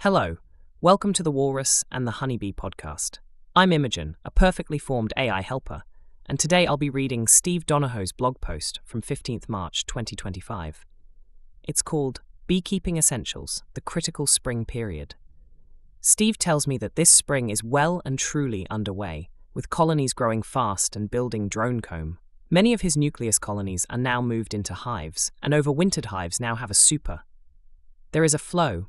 Hello, welcome to the Walrus and the Honeybee podcast. I'm Imogen, a perfectly formed AI helper, and today I'll be reading Steve Donahoe's blog post from 15th March 2025. It's called Beekeeping Essentials, the Critical Spring Period. Steve tells me that this spring is well and truly underway, with colonies growing fast and building drone comb. Many of his nucleus colonies are now moved into hives, and overwintered hives now have a super. There is a flow,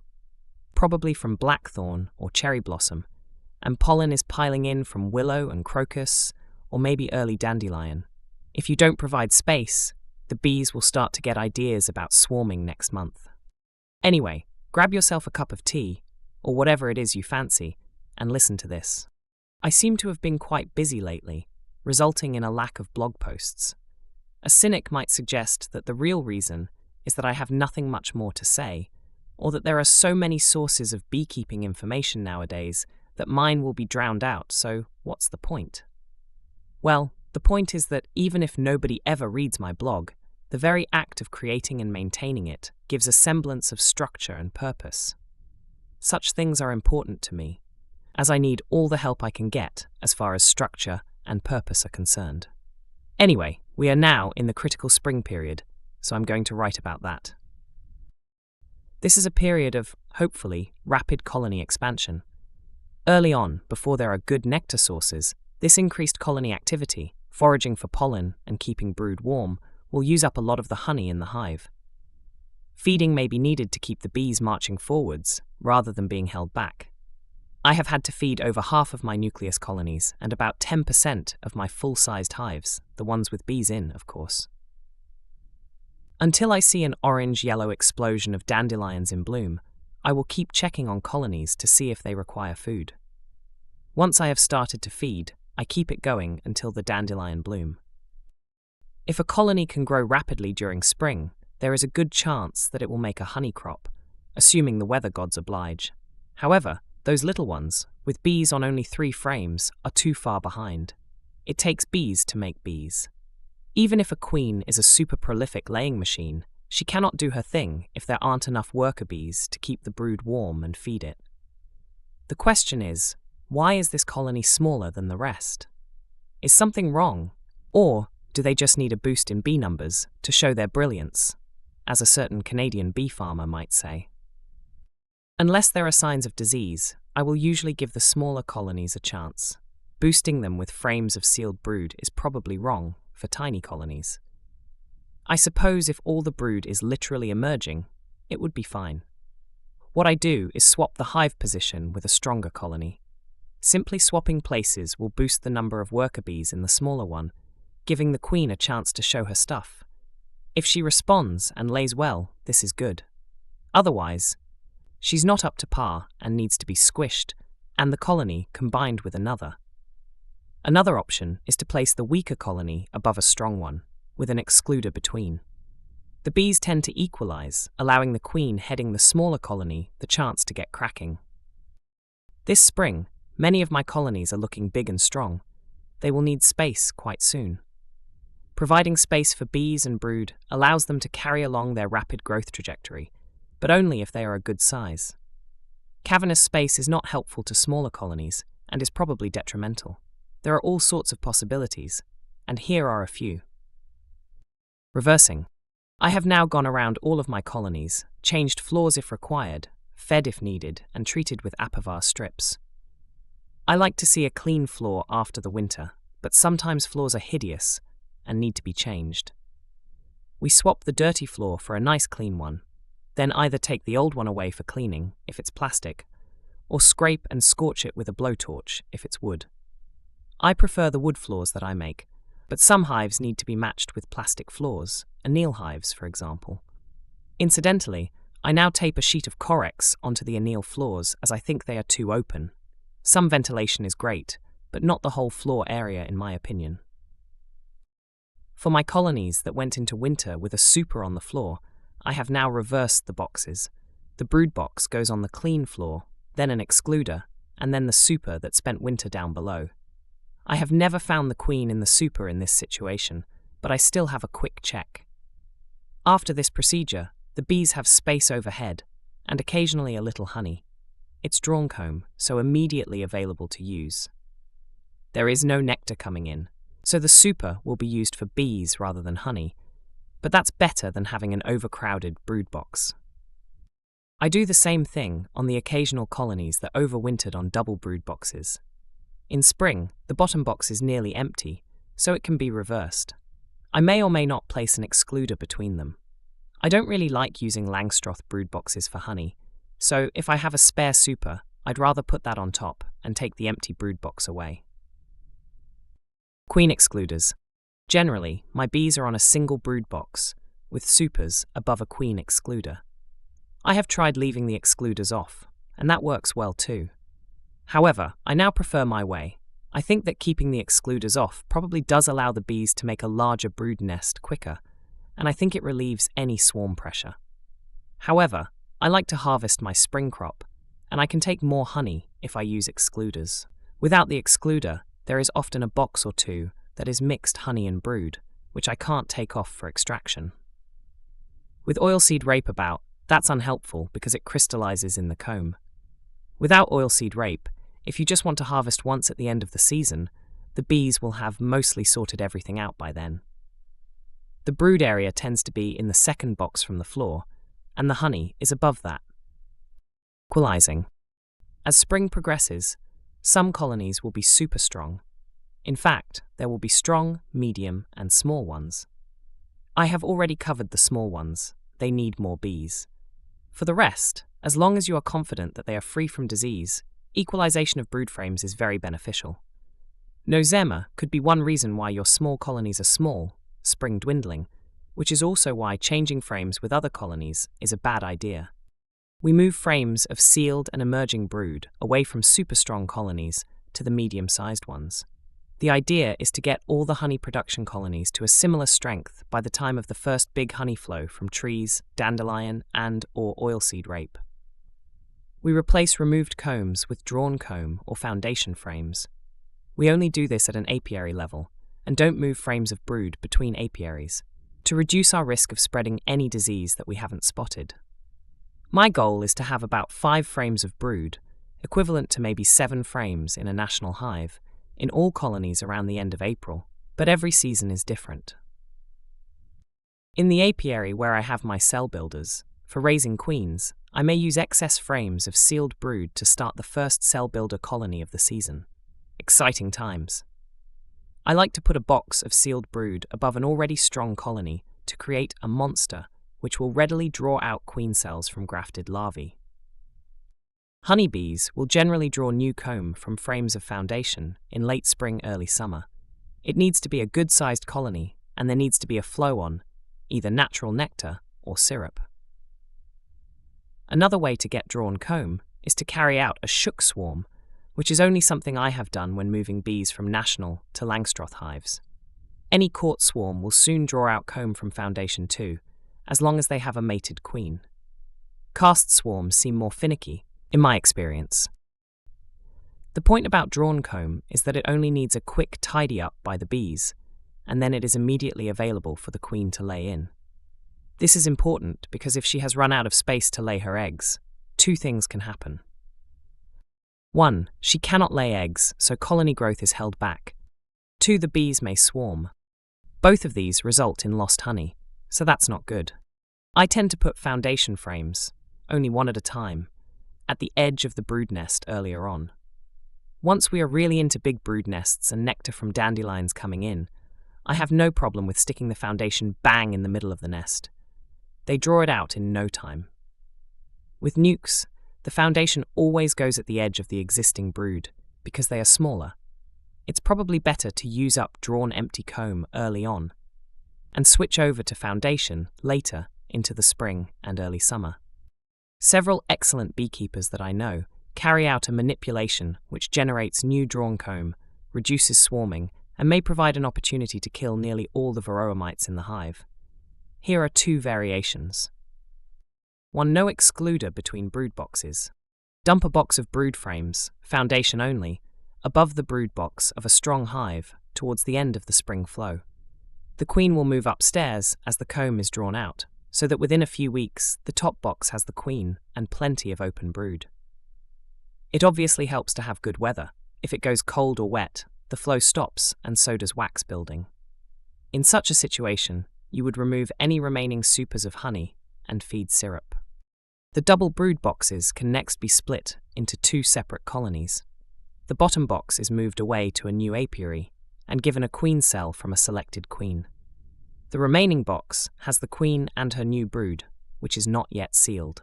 probably from blackthorn or cherry blossom, and pollen is piling in from willow and crocus, or maybe early dandelion. If you don't provide space, the bees will start to get ideas about swarming next month. Anyway, grab yourself a cup of tea, or whatever it is you fancy, and listen to this. I seem to have been quite busy lately, resulting in a lack of blog posts. A cynic might suggest that the real reason is that I have nothing much more to say, or that there are so many sources of beekeeping information nowadays that mine will be drowned out, so what's the point? Well, the point is that even if nobody ever reads my blog, the very act of creating and maintaining it gives a semblance of structure and purpose. Such things are important to me, as I need all the help I can get as far as structure and purpose are concerned. Anyway, we are now in the critical spring period, so I'm going to write about that. This is a period of, hopefully, rapid colony expansion. Early on, before there are good nectar sources, this increased colony activity, foraging for pollen and keeping brood warm, will use up a lot of the honey in the hive. Feeding may be needed to keep the bees marching forwards, rather than being held back. I have had to feed over half of my nucleus colonies and about 10% of my full-sized hives, the ones with bees in, of course. Until I see an orange-yellow explosion of dandelions in bloom, I will keep checking on colonies to see if they require food. Once I have started to feed, I keep it going until the dandelion bloom. If a colony can grow rapidly during spring, there is a good chance that it will make a honey crop, assuming the weather gods oblige. However, those little ones, with bees on only 3 frames, are too far behind. It takes bees to make bees. Even if a queen is a super prolific laying machine, she cannot do her thing if there aren't enough worker bees to keep the brood warm and feed it. The question is, why is this colony smaller than the rest? Is something wrong? Or do they just need a boost in bee numbers to show their brilliance, as a certain Canadian bee farmer might say? Unless there are signs of disease, I will usually give the smaller colonies a chance. Boosting them with frames of sealed brood is probably wrong for tiny colonies. I suppose if all the brood is literally emerging, it would be fine. What I do is swap the hive position with a stronger colony. Simply swapping places will boost the number of worker bees in the smaller one, giving the queen a chance to show her stuff. If she responds and lays well, this is good. Otherwise, she's not up to par and needs to be squished, and the colony combined with another. Another option is to place the weaker colony above a strong one, with an excluder between. The bees tend to equalize, allowing the queen heading the smaller colony the chance to get cracking. This spring, many of my colonies are looking big and strong. They will need space quite soon. Providing space for bees and brood allows them to carry along their rapid growth trajectory, but only if they are a good size. Cavernous space is not helpful to smaller colonies and is probably detrimental. There are all sorts of possibilities, and here are a few. Reversing. I have now gone around all of my colonies, changed floors if required, fed if needed, and treated with apivar strips. I like to see a clean floor after the winter, but sometimes floors are hideous and need to be changed. We swap the dirty floor for a nice clean one, then either take the old one away for cleaning, if it's plastic, or scrape and scorch it with a blowtorch, if it's wood. I prefer the wood floors that I make, but some hives need to be matched with plastic floors, anneal hives, for example. Incidentally, I now tape a sheet of Corex onto the anneal floors as I think they are too open. Some ventilation is great, but not the whole floor area in my opinion. For my colonies that went into winter with a super on the floor, I have now reversed the boxes. The brood box goes on the clean floor, then an excluder, and then the super that spent winter down below. I have never found the queen in the super in this situation, but I still have a quick check. After this procedure, the bees have space overhead, and occasionally a little honey. it's drawn comb, so immediately available to use. There is no nectar coming in, so the super will be used for bees rather than honey, but that's better than having an overcrowded brood box. I do the same thing on the occasional colonies that overwintered on double brood boxes. In spring, the bottom box is nearly empty, so it can be reversed. I may or may not place an excluder between them. I don't really like using Langstroth brood boxes for honey, so if I have a spare super, I'd rather put that on top and take the empty brood box away. Queen excluders. Generally, my bees are on a single brood box, with supers above a queen excluder. I have tried leaving the excluders off, and that works well too. However, I now prefer my way. I think that keeping the excluders off probably does allow the bees to make a larger brood nest quicker, and I think it relieves any swarm pressure. However, I like to harvest my spring crop, and I can take more honey if I use excluders. Without the excluder, there is often a box or two that is mixed honey and brood, which I can't take off for extraction. With oilseed rape about, that's unhelpful because it crystallizes in the comb. Without oilseed rape, if you just want to harvest once at the end of the season, the bees will have mostly sorted everything out by then. The brood area tends to be in the second box from the floor, and the honey is above that. Equalizing. As spring progresses, some colonies will be super strong. In fact, there will be strong, medium, and small ones. I have already covered the small ones. They need more bees. For the rest, as long as you are confident that they are free from disease, equalization of brood frames is very beneficial. Nosema could be one reason why your small colonies are small, spring dwindling, which is also why changing frames with other colonies is a bad idea. We move frames of sealed and emerging brood away from super strong colonies to the medium-sized ones. The idea is to get all the honey production colonies to a similar strength by the time of the first big honey flow from trees, dandelion, and/or oilseed rape. We replace removed combs with drawn comb or foundation frames. We only do this at an apiary level and don't move frames of brood between apiaries to reduce our risk of spreading any disease that we haven't spotted. My goal is to have about 5 frames of brood, equivalent to maybe 7 frames in a national hive, in all colonies around the end of April, but every season is different. In the apiary where I have my cell builders, for raising queens, I may use excess frames of sealed brood to start the first cell builder colony of the season. Exciting times. I like to put a box of sealed brood above an already strong colony to create a monster which will readily draw out queen cells from grafted larvae. Honeybees will generally draw new comb from frames of foundation in late spring, early summer. It needs to be a good-sized colony, and there needs to be a flow on, either natural nectar or syrup. Another way to get drawn comb is to carry out a shook swarm, which is only something I have done when moving bees from national to Langstroth hives. Any caught swarm will soon draw out comb from foundation too, as long as they have a mated queen. Cast swarms seem more finicky, in my experience. The point about drawn comb is that it only needs a quick tidy up by the bees, and then it is immediately available for the queen to lay in. This is important because if she has run out of space to lay her eggs, 2 things can happen. 1, she cannot lay eggs, so colony growth is held back. 2, the bees may swarm. Both of these result in lost honey, so that's not good. I tend to put foundation frames, only one at a time, at the edge of the brood nest earlier on. Once we are really into big brood nests and nectar from dandelions coming in, I have no problem with sticking the foundation bang in the middle of the nest. They draw it out in no time. With nukes, the foundation always goes at the edge of the existing brood because they are smaller. It's probably better to use up drawn empty comb early on and switch over to foundation later into the spring and early summer. Several excellent beekeepers that I know carry out a manipulation which generates new drawn comb, reduces swarming, and may provide an opportunity to kill nearly all the varroa mites in the hive. Here are 2 variations. 1, no excluder between brood boxes. Dump a box of brood frames, foundation only, above the brood box of a strong hive towards the end of the spring flow. The queen will move upstairs as the comb is drawn out, so that within a few weeks the top box has the queen and plenty of open brood. It obviously helps to have good weather. If it goes cold or wet, the flow stops and so does wax building. In such a situation, you would remove any remaining supers of honey and feed syrup. The double brood boxes can next be split into 2 separate colonies. The bottom box is moved away to a new apiary and given a queen cell from a selected queen. The remaining box has the queen and her new brood, which is not yet sealed.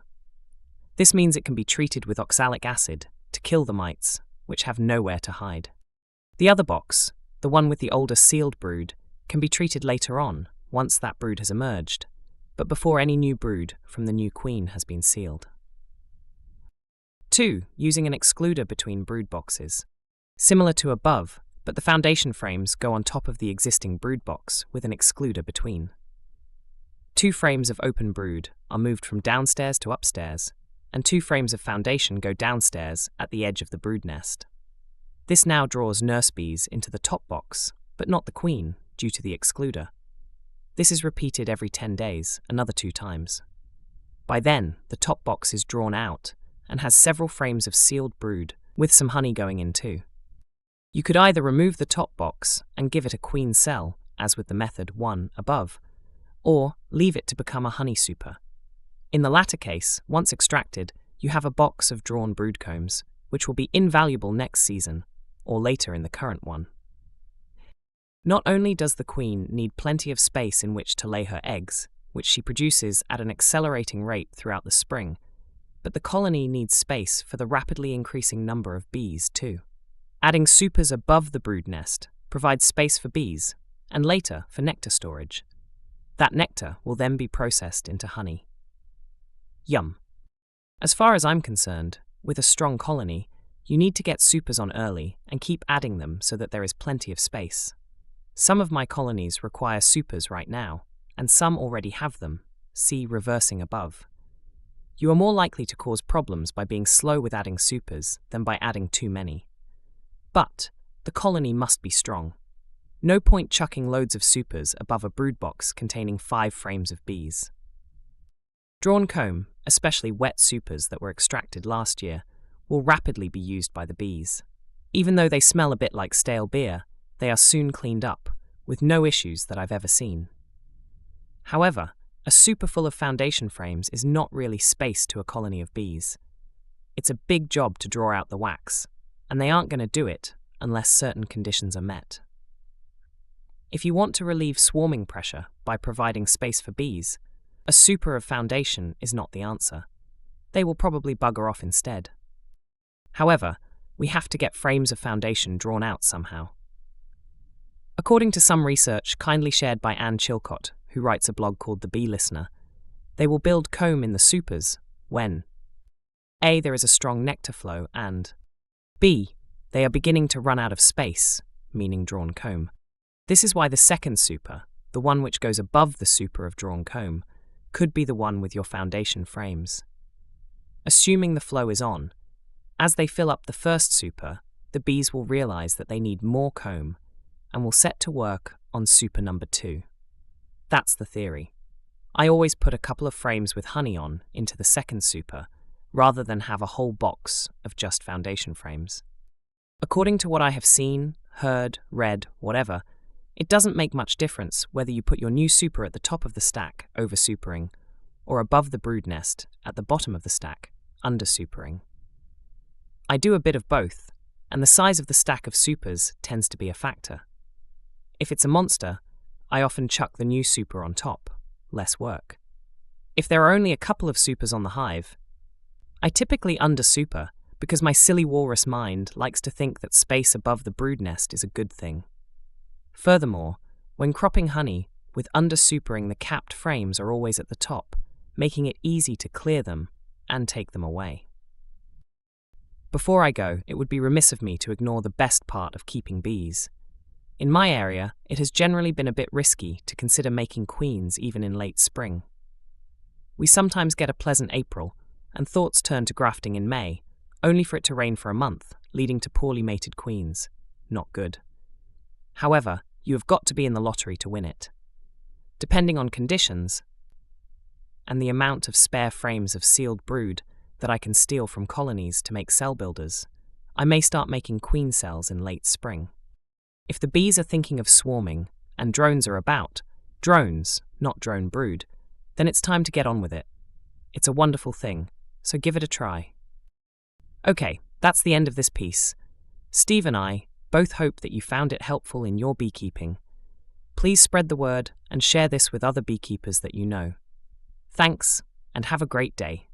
This means it can be treated with oxalic acid to kill the mites, which have nowhere to hide. The other box, the one with the older sealed brood, can be treated later on, once that brood has emerged, but before any new brood from the new queen has been sealed. 2. Using an excluder between brood boxes. Similar to above, but the foundation frames go on top of the existing brood box with an excluder between. 2 frames of open brood are moved from downstairs to upstairs, and 2 frames of foundation go downstairs at the edge of the brood nest. This now draws nurse bees into the top box, but not the queen, due to the excluder. This is repeated every 10 days, another 2 times. By then, the top box is drawn out and has several frames of sealed brood with some honey going in too. You could either remove the top box and give it a queen cell, as with the method 1 above, or leave it to become a honey super. In the latter case, once extracted, you have a box of drawn brood combs, which will be invaluable next season, or later in the current one. Not only does the queen need plenty of space in which to lay her eggs, which she produces at an accelerating rate throughout the spring, but the colony needs space for the rapidly increasing number of bees too. Adding supers above the brood nest provides space for bees, and later for nectar storage. That nectar will then be processed into honey. Yum. As far as I'm concerned, with a strong colony, you need to get supers on early and keep adding them so that there is plenty of space. Some of my colonies require supers right now, and some already have them. See reversing above. You are more likely to cause problems by being slow with adding supers than by adding too many. But the colony must be strong. No point chucking loads of supers above a brood box containing 5 frames of bees. Drawn comb, especially wet supers that were extracted last year, will rapidly be used by the bees. Even though they smell a bit like stale beer, they are soon cleaned up, with no issues that I've ever seen. However, a super full of foundation frames is not really space to a colony of bees. It's a big job to draw out the wax, and they aren't going to do it unless certain conditions are met. If you want to relieve swarming pressure by providing space for bees, a super of foundation is not the answer. They will probably bugger off instead. However, we have to get frames of foundation drawn out somehow. According to some research kindly shared by Anne Chilcott, who writes a blog called The Bee Listener, they will build comb in the supers when A. There is a strong nectar flow and B. They are beginning to run out of space, meaning drawn comb. This is why the second super, the one which goes above the super of drawn comb, could be the one with your foundation frames. Assuming the flow is on, as they fill up the first super, the bees will realize that they need more comb and will set to work on super number 2. That's the theory. I always put a couple of frames with honey on into the second super, rather than have a whole box of just foundation frames. According to what I have seen, heard, read, whatever, it doesn't make much difference whether you put your new super at the top of the stack, over-supering, or above the brood nest, at the bottom of the stack, under-supering. I do a bit of both, and the size of the stack of supers tends to be a factor. If it's a monster, I often chuck the new super on top, less work. If there are only a couple of supers on the hive, I typically under-super because my silly walrus mind likes to think that space above the brood nest is a good thing. Furthermore, when cropping honey, with under-supering the capped frames are always at the top, making it easy to clear them and take them away. Before I go, it would be remiss of me to ignore the best part of keeping bees. In my area, it has generally been a bit risky to consider making queens even in late spring. We sometimes get a pleasant April, and thoughts turn to grafting in May, only for it to rain for a month, leading to poorly mated queens. Not good. However, you have got to be in the lottery to win it. Depending on conditions and the amount of spare frames of sealed brood, that I can steal from colonies to make cell builders, I may start making queen cells in late spring. If the bees are thinking of swarming, and drones are about, drones, not drone brood, then it's time to get on with it. It's a wonderful thing, so give it a try. Okay, that's the end of this piece. Steve and I both hope that you found it helpful in your beekeeping. Please spread the word and share this with other beekeepers that you know. Thanks, and have a great day.